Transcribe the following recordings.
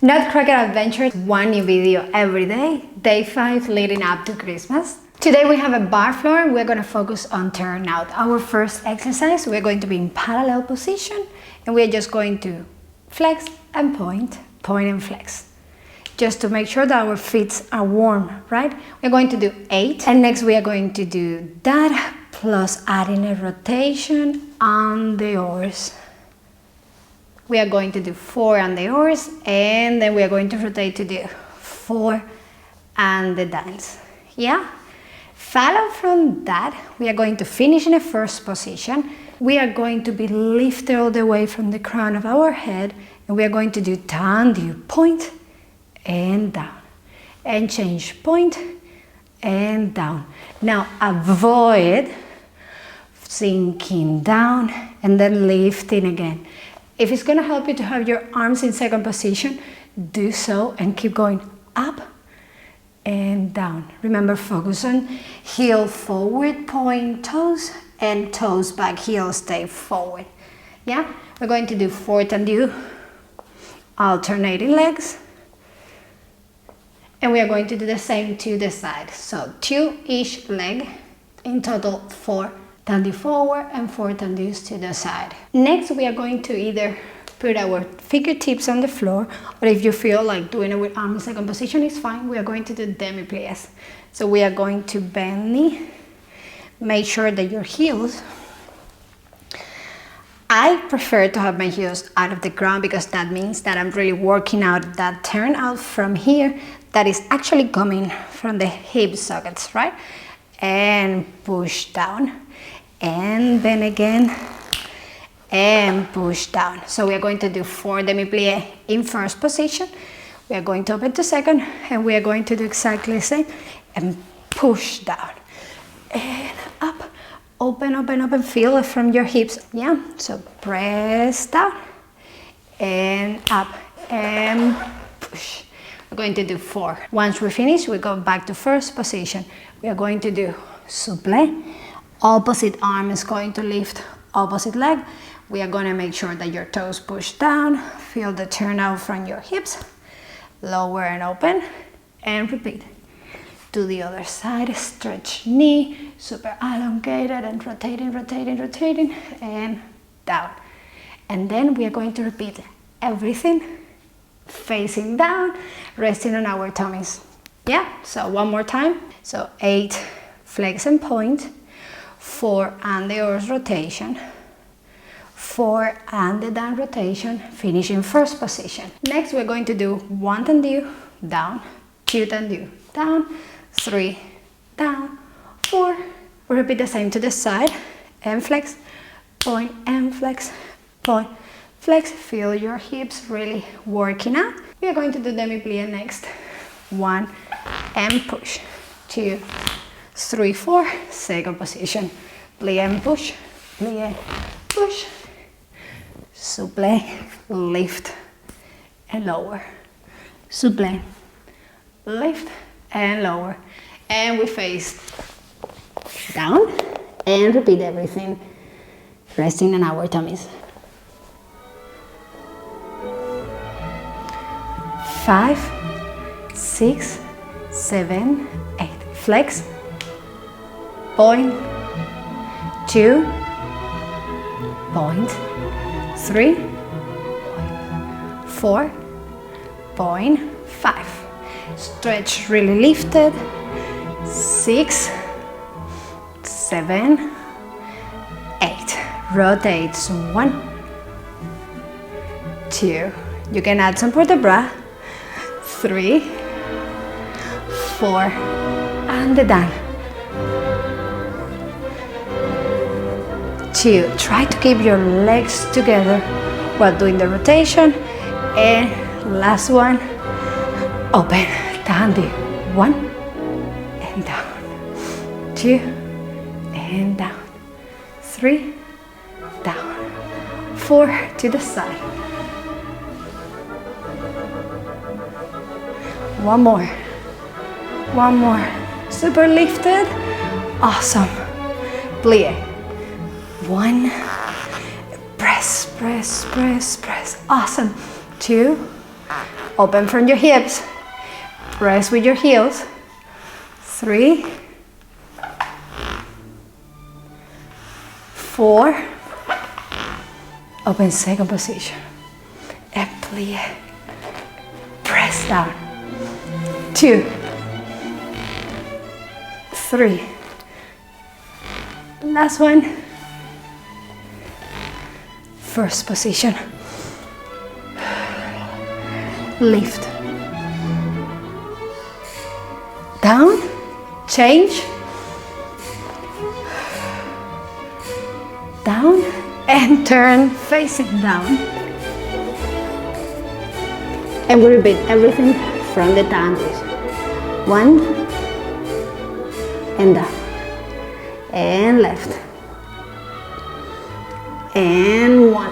Nutcracker Adventure, one new video every day, day 5 leading up to Christmas. Today we have a bar floor. We're going to focus on turnout. Our first exercise, we're going to be in parallel position and we're just going to flex and point and flex. Just to make sure that our feet are warm, right? We're going to do 8 and next we are going to do that plus adding a rotation on the oars. We are going to do 4 on the oars and then we are going to rotate to do 4 and the dance. Yeah? Follow from that, we are going to finish in the first position. We are going to be lifted all the way from the crown of our head and we are going to do tendu, point and down. And change, point and down. Now avoid sinking down and then lifting again. If it's going to help you to have your arms in second position, do so and keep going up and down. Remember, focus on heel forward, point toes, and toes back, heel stay forward. Yeah? We're going to do 4 tendu, alternating legs. And we are going to do the same to the side. So 2 each leg, in total 4 tendu forward and 4 tendus to the side. Next, we are going to either put our fingertips on the floor, or if you feel like doing it with arm in second position, it's fine. We are going to do demi-pliés. So we are going to bend knee. Make sure that your heels, I prefer to have my heels out of the ground because that means that I'm really working out that turnout from here that is actually coming from the hip sockets, right? And push down. And then again, and push down. So we are going to do 4 demi-plié in first position. We are going to open to second, and we are going to do exactly the same, and push down. And up, open, open, open, feel it from your hips, yeah? So press down, and up, and push. We're going to do 4. Once we finish, we go back to first position. We are going to do soufflé. Opposite arm is going to lift opposite leg. We are going to make sure that your toes push down. Feel the turnout from your hips. Lower and open. And repeat. To the other side. Stretch knee. Super elongated and rotating, rotating, rotating. And down. And then we are going to repeat everything. Facing down. Resting on our tummies. Yeah? So one more time. So 8. Flex and point. 4 and the oars rotation, 4 and the down rotation, finish in first position. Next we're going to do 1 tendu, down, 2 tendu, down, 3, down, 4. We repeat the same to the side, and flex, point, and flex, point, flex. Feel your hips really working out. We are going to do demi-plié next. 1 and push, 2, 3, 4, second position, plié and push, plié, push, soufflé, lift and lower, soufflé, lift and lower, and we face down and repeat everything, resting on our tummies. 5, 6, 7, 8, flex, point, 2, point, 3, point, 4, point, 5. Stretch really lifted. 6, 7, 8. Rotates 1, 2. You can add some vertebra. 3, 4, and the down. 2. Try to keep your legs together while doing the rotation. And last one, open, tendu. 1 and down. 2 and down. 3, down. 4 to the side. One more. One more. Super lifted. Awesome. Plié. 1, press, press, press, press. Awesome. 2, Open from your hips. Press with your heels. 3, 4. Open second position. And plie. Press down. 2, 3. Last one. First position. Lift. Down. Change. Down. And turn facing down. And we repeat everything from the down position. 1. And down. And left. And 1.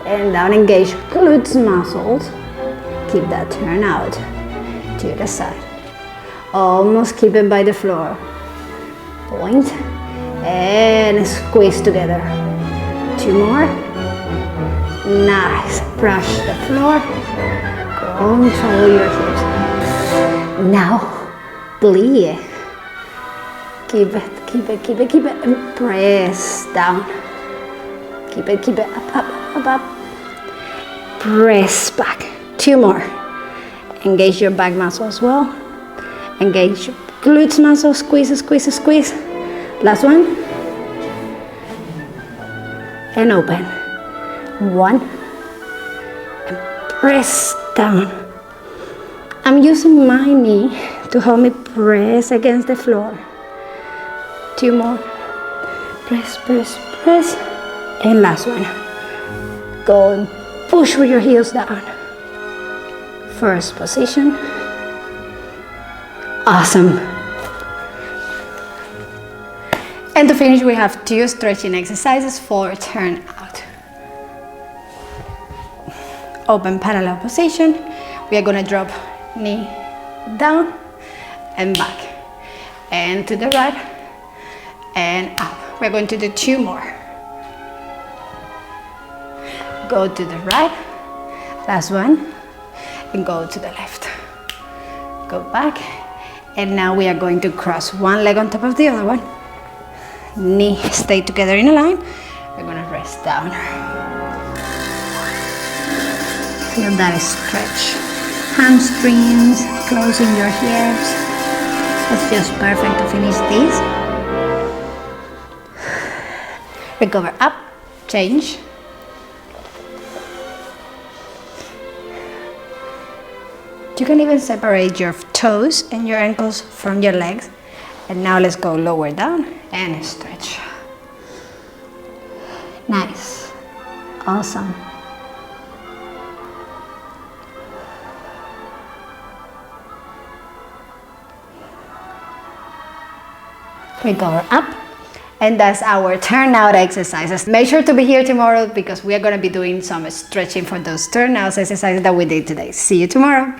And down, engage glutes muscles. Keep that turn out to the side. Almost keep it by the floor. Point. And squeeze together. 2 more. Nice. Brush the floor. Control your hips. Now, plie. Keep it, keep it, keep it, keep it. And press down. Keep it, up, up, up, up. Press back. 2 more. Engage your back muscle as well. Engage your glutes muscle. Squeeze, squeeze, squeeze. Last one. And open. 1. And press down. I'm using my knee to help me press against the floor. 2 more. Press, press, press. And last one. Go and push with your heels down. First position. Awesome. And to finish, we have 2 stretching exercises for turnout. Open parallel position. We are going to drop knee down and back. And to the right and up. We're going to do 2 more. Go to the right. Last one. And go to the left. Go back. And now we are going to cross one leg on top of the other one. Knee stay together in a line. We're going to rest down. Feel that stretch. Hamstrings, closing your hips. That's just perfect to finish this. Recover up, change. You can even separate your toes and your ankles from your legs. And now let's go lower down and stretch. Nice. Awesome. Recover up. And that's our turnout exercises. Make sure to be here tomorrow because we are going to be doing some stretching for those turnouts exercises that we did today. See you tomorrow.